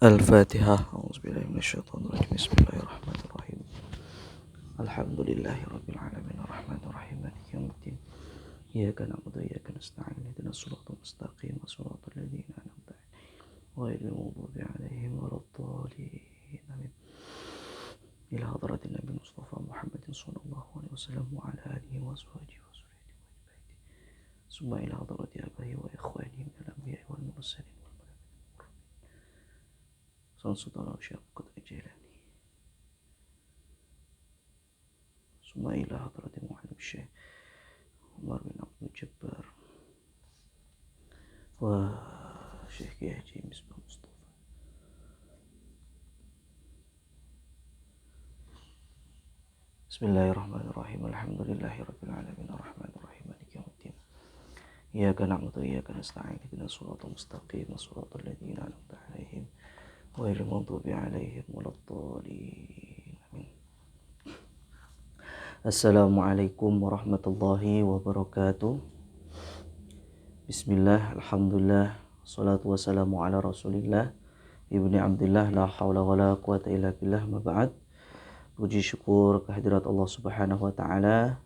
Al-Fatihah. A'udzubillahi minasyaitonir rajim. Bismillahirrahmanirrahim. Alhamdulillahirabbil alamin arrahmanir rahim maliki yaumiddin. Iyyaka na'budu wa iyyaka nasta'in ihdinas siratal mustaqim siratal ladzina an'amta 'alaihim ghairil maghdubi 'alaihim waladdallin. Amin. Ila hadratin Nabi Mustafa Muhammadin sallallahu alaihi wasallam wa ala alihi wa sahbihi wa suriyyatihi wa baiti. Summa ila hadrati abahi wa ikhwanihi min al-anbiya'i wal mursalin. Sultan Syekh Qutb Jailani. Summa ila hadrati Muhammad Syekh Umar bin Abdul Jabbar wa Syekh Kiai Haji Misbah Mustafa. Bismillahirrahmanirrahim. Alhamdulillahirabbil alamin arrahmanir rahim maliki yaumiddin. Iyyaka na'budu wa iyyaka nasta'in ihdinas siratal mustaqim siratal ladzina an'amta 'alaihim ghairil maghdubi 'alaihim waladdallin. Amin. Assalamualaikum warahmatullahi wabarakatuh. Bismillah, alhamdulillah, salatu wassalamu ala rasulillah ibni abdillah, la hawla wa la quwata illa billah, ma ba'd. Puji syukur kehadirat Allah subhanahu wa ta'ala.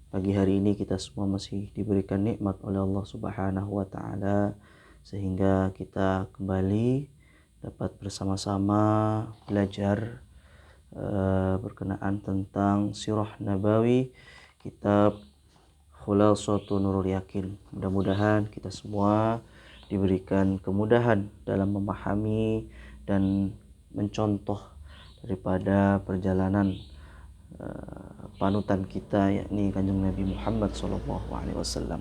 Pagi hari ini kita semua masih diberikan nikmat oleh Allah subhanahu wa ta'ala, sehingga kita kembali dapat bersama-sama belajar berkenaan tentang Sirah Nabawi, kitab Khulasatun Nurul Yakin. Mudah-mudahan kita semua diberikan kemudahan dalam memahami dan mencontoh daripada perjalanan panutan kita, yakni Kanjeng Nabi Muhammad SAW.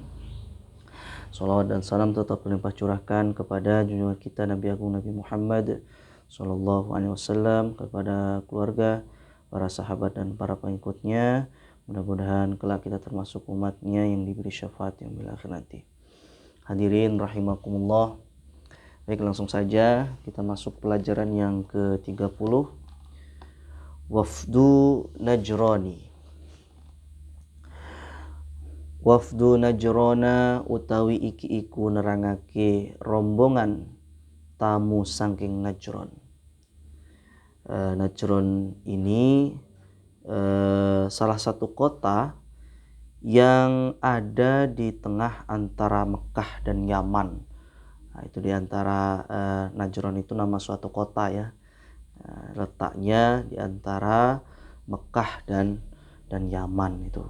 Salawat dan salam tetap berlimpah curahkan kepada junjungan kita Nabi Agung Nabi Muhammad SAW, kepada keluarga, para sahabat dan para pengikutnya. Mudah-mudahan kelak kita termasuk umatnya yang diberi syafaat yang bila akhir nanti. Hadirin rahimakumullah. Baik, langsung saja kita masuk pelajaran yang ke-30. Wafdu Najrani. Wafdu Najrana utawi iki iku nerangake rombongan tamu saking Najron. Najron ini salah satu kota yang ada di tengah antara Mekah dan Yaman. Nah, itu di antara Najron itu nama suatu kota ya. Letaknya di antara Mekah dan Yaman itu.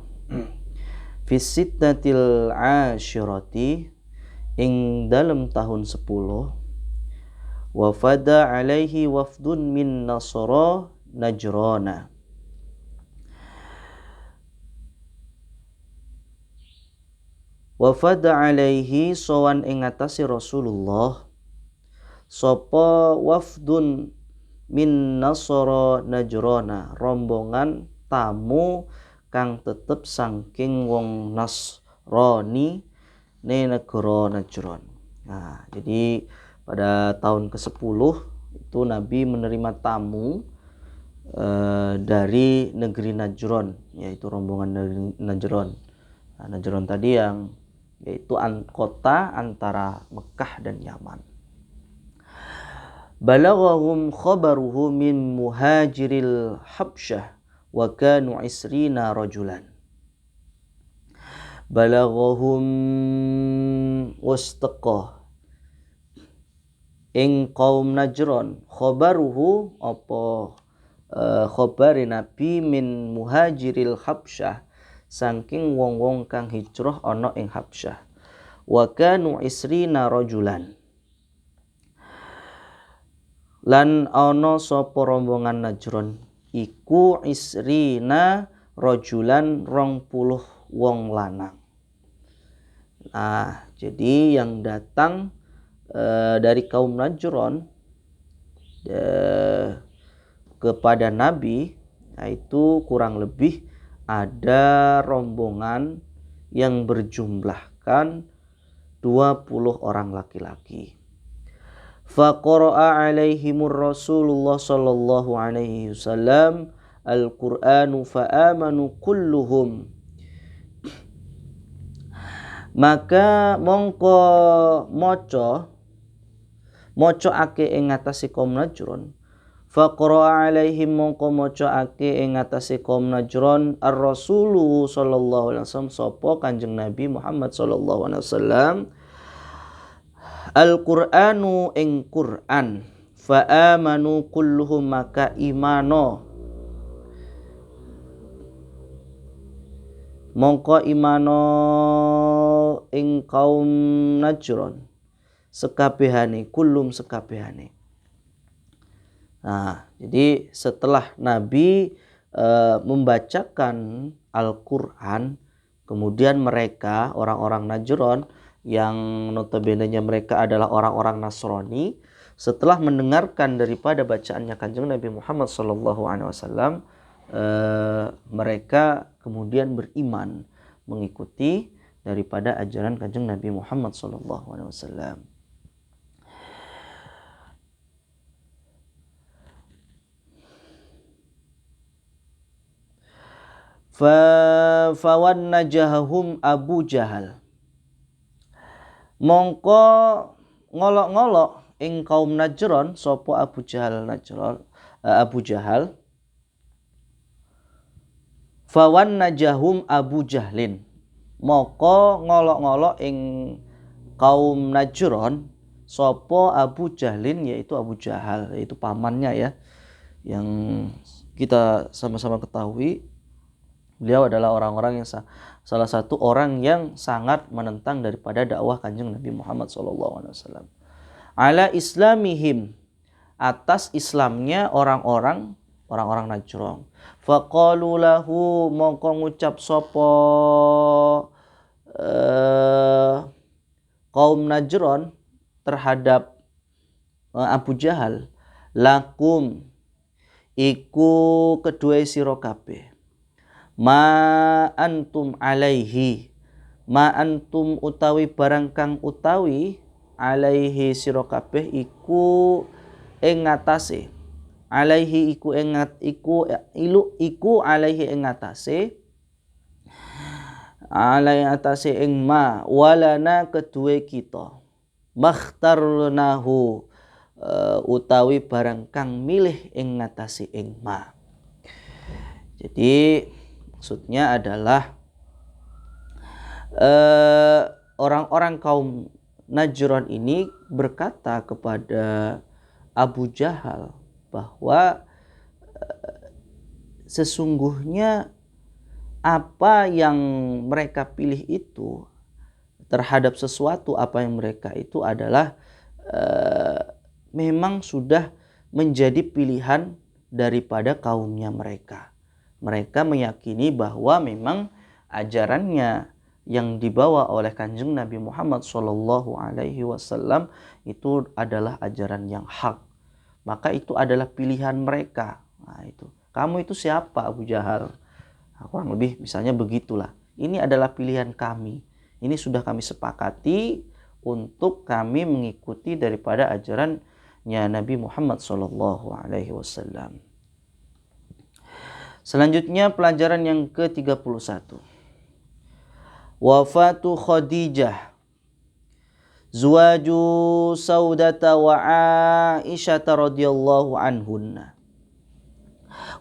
Fisittatil ashirati, ing dalam tahun 10, wafada alaihi wafdun min Nasara Najrana. Wafada alaihi sowan ing atase Rasulullah sapa wafdun min Nasara Najrana, rombongan tamu kang tetep saking wong Nasrani ne negara Najron. Nah, jadi pada tahun ke-10 itu Nabi menerima tamu dari negeri Najron, yaitu rombongan dari Najron. Nah, Najron tadi yang yaitu kota antara Mekah dan Yaman. Balaghahum khabaruhu min muhajiril Habsyah wa kanu 20 rajulan. Balaghahum wastaqa ing kaum Najron khabaruhu apa khabari Nabi min muhajiril Habsyah saking wong-wong kang hijrah ana ing Habsyah, wa kanu 20 rajulan, lan ana sapa rombongan Najron iku isrina rajulan 20 wong lanang. Nah, jadi yang datang dari kaum Najron kepada Nabi, yaitu kurang lebih ada rombongan yang berjumlahkan 20 orang laki-laki. Faqara'a alaihimur Rasulullah sallallahu alaihi wasallam al-Qur'anu fa'amanu kulluhum. Maka mongko maca macaake ing ngatasi kaum Najron. Faqra alaihim mongko macaake ing ngatasi kaum Najron ar-rasulu sallallahu alaihi wasallam sapa Kanjeng Nabi Muhammad sallallahu alaihi wasallam Al-Qur'anu ing Qur'an. Fa amanu kulluhum maka imano mongko imano ing kaum Najron sekabehane kullum sekabehane. Nah, jadi setelah Nabi membacakan Al-Qur'an, kemudian mereka orang-orang Najron yang notabene-nya mereka adalah orang-orang Nasrani, setelah mendengarkan daripada bacaannya Kanjeng Nabi Muhammad SAW, mereka kemudian beriman mengikuti daripada ajaran Kanjeng Nabi Muhammad SAW. Fawannajahum Abu Jahal, mongko ngolok-ngolok ing kaum Najron sapa Abu Jahal Abu Jahal. Fawannajahum Abu Jahlin, moko ngolok-ngolok ing kaum Najron sapa Abu Jahlin, yaitu Abu Jahal, yaitu pamannya ya, yang kita sama-sama ketahui beliau adalah orang-orang yang salah satu orang yang sangat menentang daripada dakwah Kanjeng Nabi Muhammad SAW. Ala islamihim, atas Islamnya orang-orang Najron. Faqalu lahu, mongko ngucap sapa kaum Najron terhadap Abu Jahal, lakum iku kedua sira kabeh, ma antum alaihi, ma antum utawi barang kang utawi alaihi sira kabeh iku ing ngatasé, alaihi iku alaihi ing ngatasé, alai atase ing ma walana kedue kita, makhtarnahu utawi barang kang milih ing ngatasé ing ma. Jadi maksudnya adalah orang-orang kaum Najron ini berkata kepada Abu Jahal bahwa sesungguhnya apa yang mereka pilih itu terhadap sesuatu, apa yang mereka itu adalah memang sudah menjadi pilihan daripada kaumnya mereka. Mereka meyakini bahwa memang ajarannya yang dibawa oleh Kanjeng Nabi Muhammad SAW itu adalah ajaran yang hak. Maka itu adalah pilihan mereka. Nah, itu. Kamu itu siapa, Abu Jahal? Nah, kurang lebih misalnya begitulah. Ini adalah pilihan kami. Ini sudah kami sepakati untuk kami mengikuti daripada ajarannya Nabi Muhammad SAW. Selanjutnya pelajaran yang ke-31. Wafatu Khadijah, Zuwaju Saudata wa Aisyah radhiyallahu anhunna.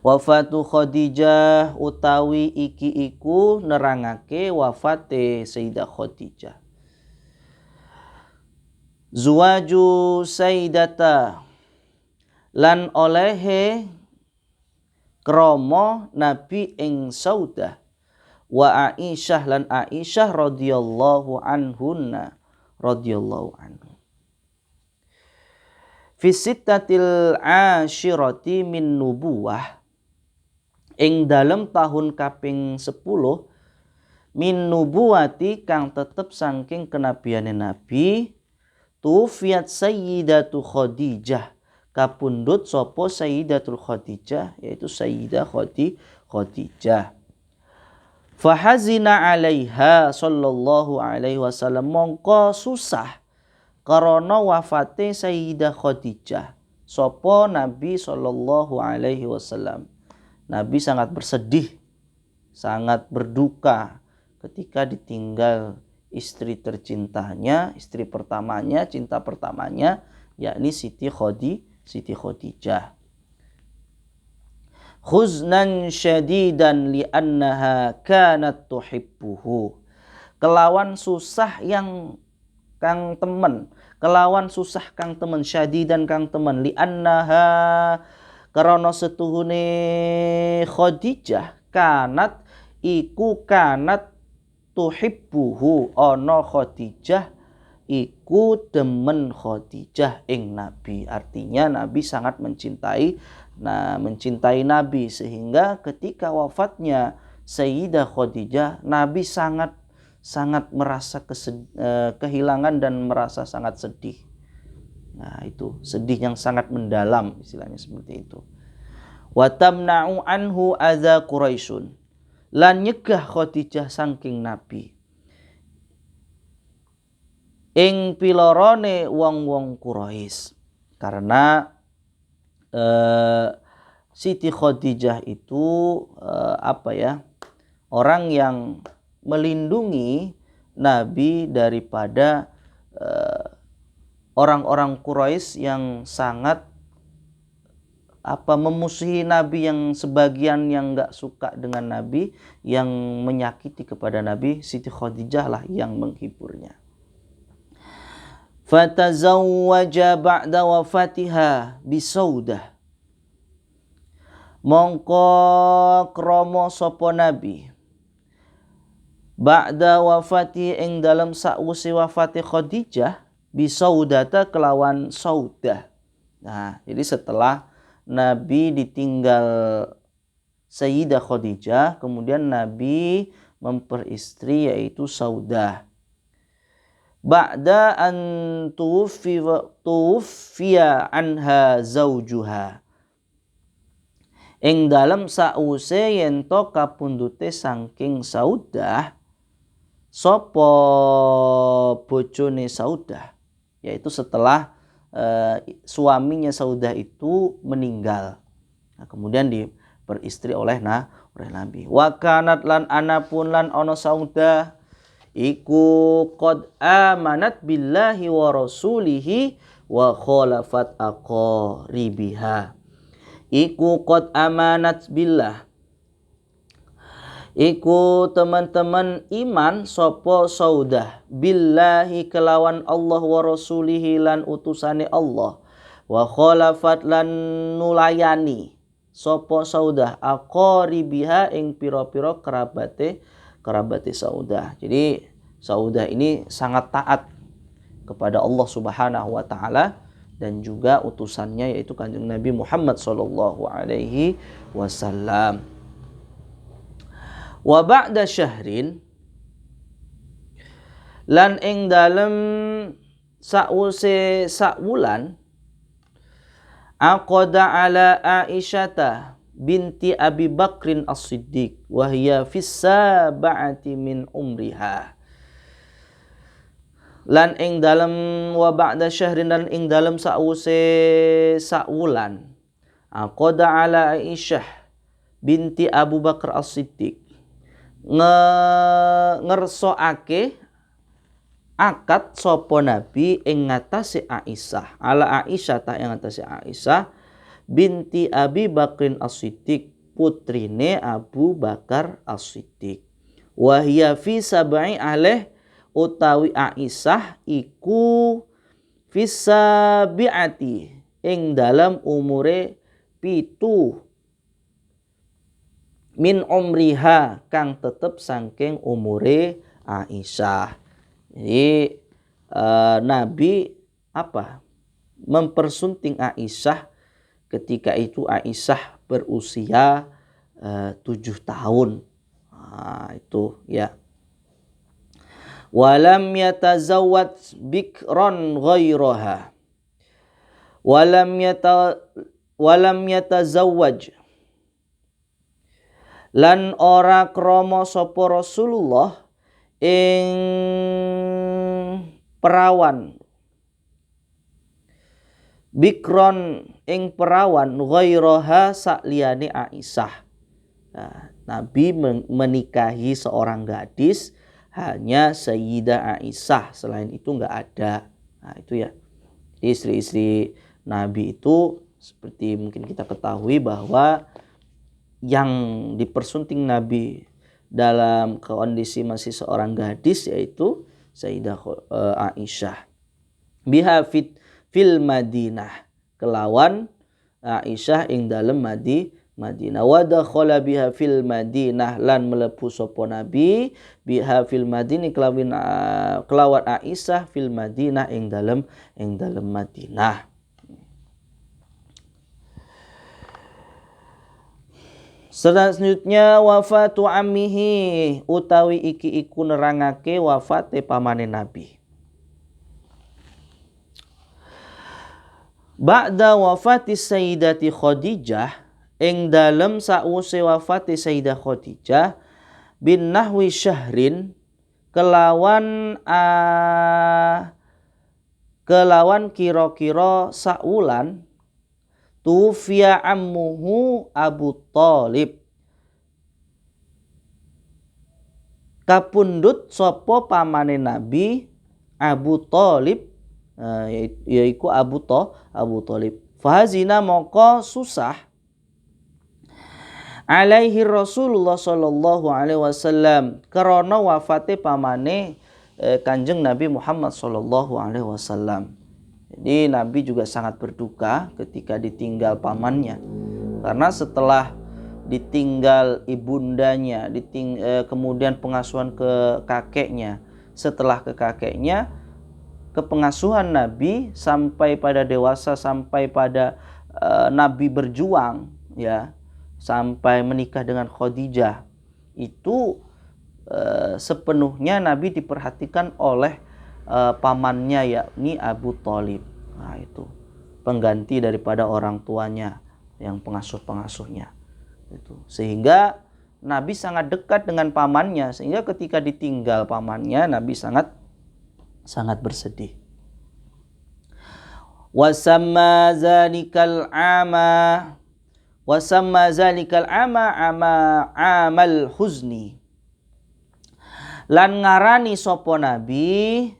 Wafatu Khadijah utawi iki iku nerangake wafate Sayyidah Khadijah. Zuwaju Sayyidata, lan olehe kromo Nabi ing Saudah, wa Aisyah lan Aisyah radhiyallahu anhunna, radhiyallahu anhu. Fi sittatil ashirati min nubuwah, ing dalem tahun kaping 10 min nubuwati kang tetep saking kenabiane Nabi, tufiyat Sayyidatu Khadijah, kapundhut sapa Sayyidatul Khadijah, yaitu Sayyidah Khadijah. Fahazina alaiha sallallahu alaihi wasallam, mongko susah karena wafate Sayyidah Khadijah sapa Nabi sallallahu alaihi wasallam. Nabi sangat bersedih, sangat berduka ketika ditinggal istri tercintanya, istri pertamanya, cinta pertamanya, yakni Siti Khadijah. Huznan syadidan li'annaha kanat tuhibbuhu. Kelawan susah yang kang temen, kelawan susah kang temen, syadidan kang temen, li'annaha karena setuhune Khadijah kanat tuhibbuhu, ana Khadijah iku demen Khadijah ing Nabi. Artinya Nabi sangat mencintai Nabi, sehingga ketika wafatnya Sayyidah Khadijah, Nabi sangat merasa kehilangan dan merasa sangat sedih. Nah, itu sedih yang sangat mendalam, istilahnya seperti itu. Wa tamna'u anhu adza Quraisyun. Lan nyegah Khadijah saking Nabi ing pilorone wong-wong Quraisy. Karena Siti Khadijah itu orang yang melindungi Nabi daripada orang-orang Quraisy yang sangat memusuhi Nabi, yang sebagian yang enggak suka dengan Nabi, yang menyakiti kepada Nabi. Siti Khadijah lah yang menghiburnya. Fatazawwaja ba'da wafatiha bisaudah. Mongko kromo sapa Nabi ba'da wafati ing dalam sakwise wafati Khadijah bisaudata kelawan Saudah. Nah, jadi setelah Nabi ditinggal Sayyidah Khadijah, kemudian Nabi memperistri yaitu Saudah. Ba'da an tuwfiya anha zaujuha. Ing dalam sause yen to kapundhute saking Saudah sapa bojone Saudah, yaitu setelah suaminya Saudah itu meninggal. Nah, kemudian diperistri oleh Nabi. Wa kanat lan anapun lan ana Saudah iku qad amanat billahi wa rasulihi wa khalafat aqribiha. Iku qad amanat billah, iku teman-teman iman sopo Saudah billahi kelawan Allah wa rasulihi lan utusane Allah, wa khalafat lan nulayani sopo Saudah aqribiha ing pira-pira kerabate Saudah. Jadi Saudah ini sangat taat kepada Allah Subhanahu wa taala dan juga utusannya yaitu Kanjeng Nabi Muhammad sallallahu alaihi wasallam. Wa ba'da syahrin lan ing dalem sa'use sa'wulan aqada ala Aisyata binti Abi Bakrin As-Siddiq wa hiya fis sab'ati min umriha. Lan ing dalem wa ba'da syahrin lan ing dalem sa'use sa'wulan aqada ala Aisyah binti Abu Bakar As-Siddiq ngersokake akad sapa Nabi ing ngatasé Aisyah, ala Aisyah ta ing ngatasé Aisyah binti Abi Bakrin As-Siddiq, putrine Abu Bakar As-Siddiq. Wa hiya fi sab'i alaih, utawi Aisyah iku fi sabi'ati ing dalam umure 7 min umriha kang tetep saking umure Aisyah. Jadi Nabi mempersunting Aisyah ketika itu Aisyah berusia 7 tahun. Nah, itu ya. Walam yatazawwaj bikran ghairaha. Walam yatazawwaj lan ora krama sapa Rasulullah ing perawan bikron ing perawan ghairaha sakliyane Aisyah. Nah, Nabi menikahi seorang gadis hanya Sayyidah Aisyah, selain itu enggak ada. Nah, itu ya. Istri-istri Nabi itu seperti mungkin kita ketahui bahwa yang dipersunting Nabi dalam kondisi masih seorang gadis yaitu Sayyidah Aisyah. Biha fil Madinah, kelawan Aisyah ing dalem Madinah. Wa dakhala biha fil Madinah, lan mlebu sapa Nabi biha fil Madinah kelawan Aisyah fil Madinah ing dalem Madinah. Selanjutnya wafatu ammihi, utawi iki iku nerangake wafate pamane Nabi. Ba'da wafati Sayyidati Khadijah, ing dalem sause wafati Sayyidah Khadijah bin nahwi syahrin, kelawan kira-kira saulan, tufiya ammuhu Abu Thalib, kapundhut sapa pamane Nabi Abu Thalib, yaiku Abu Thalib. Fahazina moko susah alaihi Rasulullah sallallahu alaihi wasallam, karena wafate pamane Kanjeng Nabi Muhammad sallallahu alaihi wasallam. Jadi Nabi juga sangat berduka ketika ditinggal pamannya, karena setelah ditinggal ibundanya, kemudian pengasuhan ke kakeknya, setelah ke kakeknya, ke pengasuhan Nabi sampai pada dewasa, sampai pada Nabi berjuang ya, sampai menikah dengan Khadijah, itu sepenuhnya Nabi diperhatikan oleh pamannya, yakni Abu Thalib. Nah, itu pengganti daripada orang tuanya yang pengasuhnya itu. Sehingga Nabi sangat dekat dengan pamannya, sehingga ketika ditinggal pamannya Nabi sangat bersedih. Wasamma zalikal ama amal huzni, lan ngarani sapa Nabi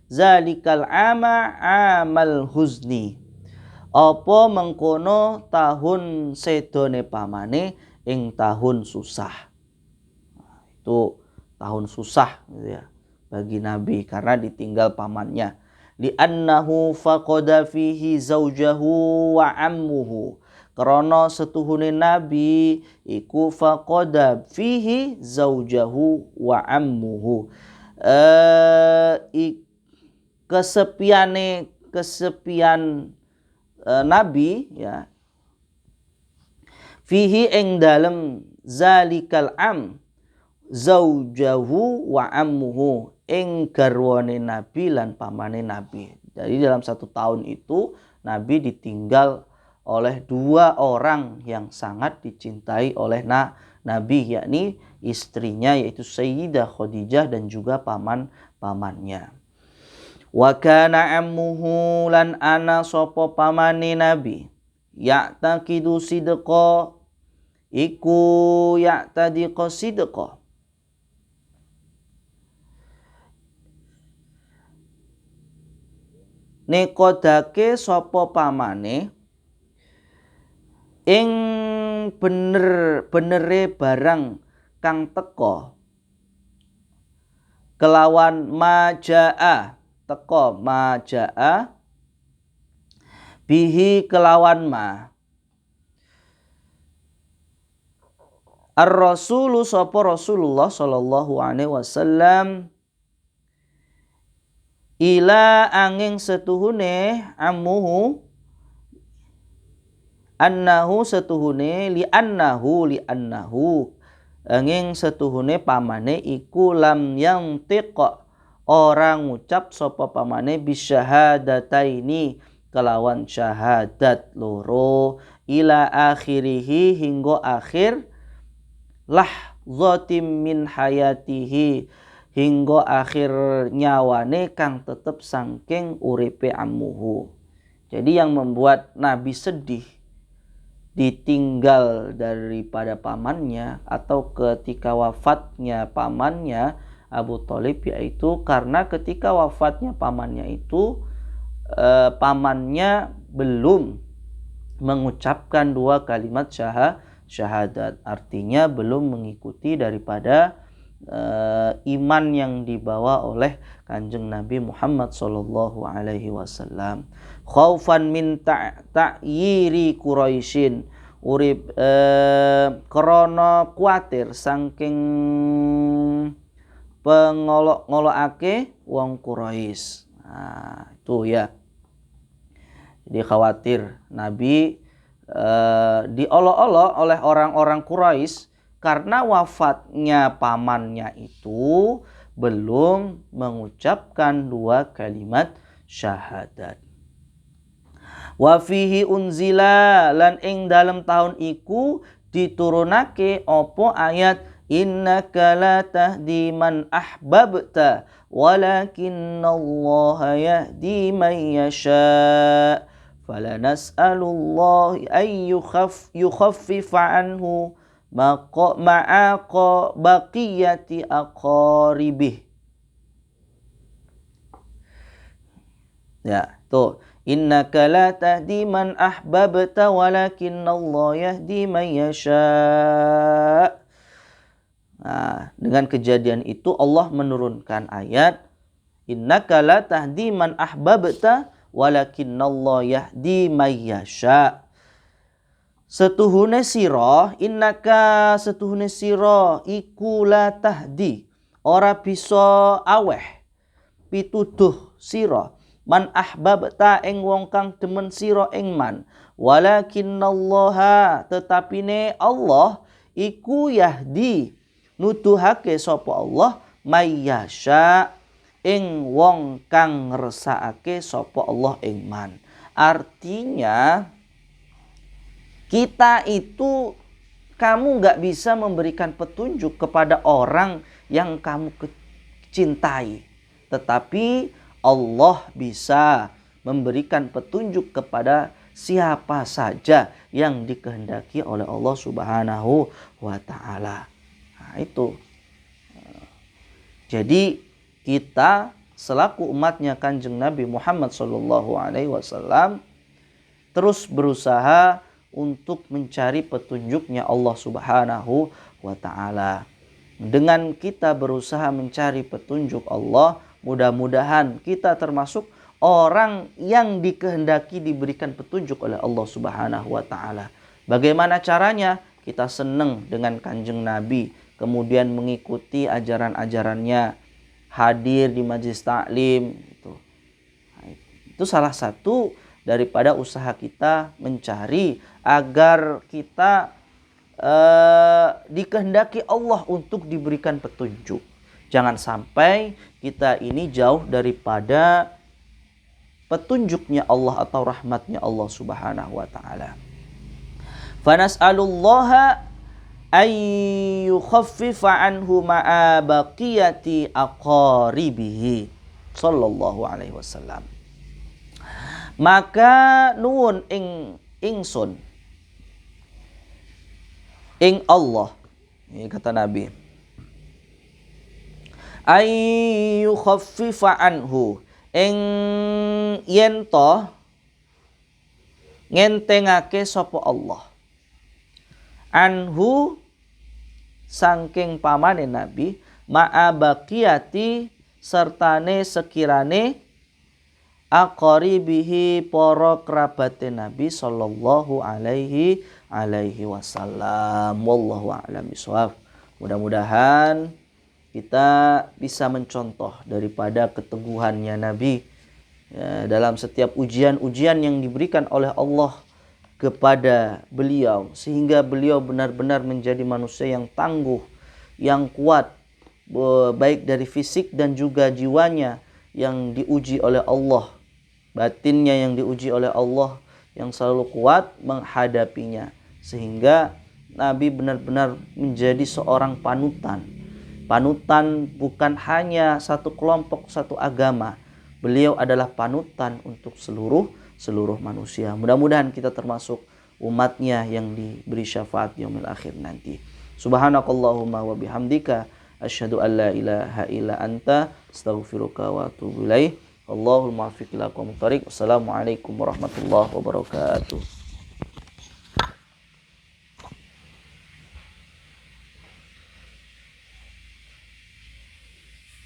zalikal ama amal huzni, apa mengkono tahun sedone pamane ing tahun susah. Nah, itu tahun susah gitu ya bagi Nabi karena ditinggal pamannya. Li'annahu faqada fihi zaujahu wa ammuhu, karena setuhune Nabi iku faqada fihi zaujahu wa ammuhu, kesepian Nabi ya, fihi ing dalem zalikal am zaujahu wa ammuhu, ing garwane Nabi lan pamane Nabi. Jadi dalam 1 tahun itu Nabi ditinggal oleh 2 orang yang sangat dicintai oleh Nabi, yakni istrinya yaitu Sayyidah Khadijah dan juga pamannya. Wa kana ammuhu, lan ana sapa pamane Nabi, ya'taqidu sidqa, iku ya'tadiqa sidqa, nekodake sapa pamane ing benere barang kang teka, kelawan majaa, teka majaa, bihi kelawan ma, ar-rasulu sapa Rasulullah sallallahu alaihi wasallam, ila angin setuhune ammuhu, annahu setuhune, li'annahu angin setuhune pamane iku lam yang tiqa, orang ngucap sapa pamane bisyahadataini, kelawan syahadat loro, ila akhirihi, hingga akhir lahzatim min hayatihi, hingga akhir nyawane kang tetep saking uripe ammuhu. Jadi yang membuat Nabi sedih ditinggal daripada pamannya atau ketika wafatnya pamannya Abu Thalib, yaitu karena ketika wafatnya pamannya itu pamannya belum mengucapkan 2 kalimat syahadat. Artinya belum mengikuti daripada iman yang dibawa oleh Kanjeng Nabi Muhammad sallallahu alaihi wasallam. Khaufan min ta'yiri Quraisyin, urip krana kuatir saking pengolok-ngolokake wong Quraisy. Nah, itu ya. Jadi khawatir Nabi diolok-olok oleh orang-orang Quraisy karena wafatnya pamannya itu belum mengucapkan 2 kalimat syahadat. Wa fihi unzila, lan ing dalam tahun iku diturunake opo ayat innaka la tahdi man ahbabta walakinallaha yahdi man yasha falanas'alullahi ay yukhaffifa anhu ma'a baqiyati aqaribih. Ya, tuh. Innaka la tahdi man ahbabta walakinallaha yahdi man yasha. Nah, dengan kejadian itu Allah menurunkan ayat innaka la tahdi man ahbabta walakinallaha yahdi man yasha. Setuhune sira, innaka setuhune sira iku la tahdi, ora bisa aweh pituduh sira man ahbabta ing wong kang demen sira ing man, walakinallaha tetapine Allah iku yahdi nuduhake sapa Allah mayyasha ing wong kang ngersakake sapa Allah ing man. Artinya kita itu, kamu gak bisa memberikan petunjuk kepada orang yang kamu cintai. Tetapi Allah bisa memberikan petunjuk kepada siapa saja yang dikehendaki oleh Allah Subhanahu wa ta'ala. Nah, itu. Jadi kita selaku umatnya Kanjeng Nabi Muhammad SAW terus berusaha untuk mencari petunjuknya Allah Subhanahu wa ta'ala. Dengan kita berusaha mencari petunjuk Allah, mudah-mudahan kita termasuk orang yang dikehendaki diberikan petunjuk oleh Allah Subhanahu wa ta'ala. Bagaimana caranya? Kita senang dengan Kanjeng Nabi, kemudian mengikuti ajaran-ajarannya, hadir di majelis taklim. Itu salah satu daripada usaha kita mencari agar kita dikehendaki Allah untuk diberikan petunjuk. Jangan sampai kita ini jauh daripada petunjuknya Allah atau rahmatnya Allah Subhanahu wa ta'ala. Fanas'alullaha ay yukhaffifa anhu ma'a baqiyati aqaribihi sallallahu alaihi wasallam. Maka nuwun ingsun ing Allah, ini kata Nabi, ay yukhaffifa anhu, ing yen to ngentengake sapa Allah anhu saking pamane Nabi ma'a baqiyati sertane sekirane aqaribihi para kerabate Nabi sallallahu alaihi wasallam. Wallahu a'lam bishawab. Mudah-mudahan kita bisa mencontoh daripada keteguhannya Nabi ya, dalam setiap ujian-ujian yang diberikan oleh Allah kepada beliau, sehingga beliau benar-benar menjadi manusia yang tangguh, yang kuat, baik dari fisik dan juga jiwanya yang diuji oleh Allah, batinnya yang diuji oleh Allah, yang selalu kuat menghadapinya, sehingga Nabi benar-benar menjadi seorang panutan bukan hanya satu kelompok, satu agama. Beliau adalah panutan untuk seluruh manusia. Mudah-mudahan kita termasuk umatnya yang diberi syafaat yaumil akhir nanti. Subhanakallahumma wa bihamdika asyhadu an la ilaha illa anta astaghfiruka wa atubu ilaik. Allahul muwaffiq ila aqwamit thoriq. Wassalamualaikum warahmatullahi wabarakatuh.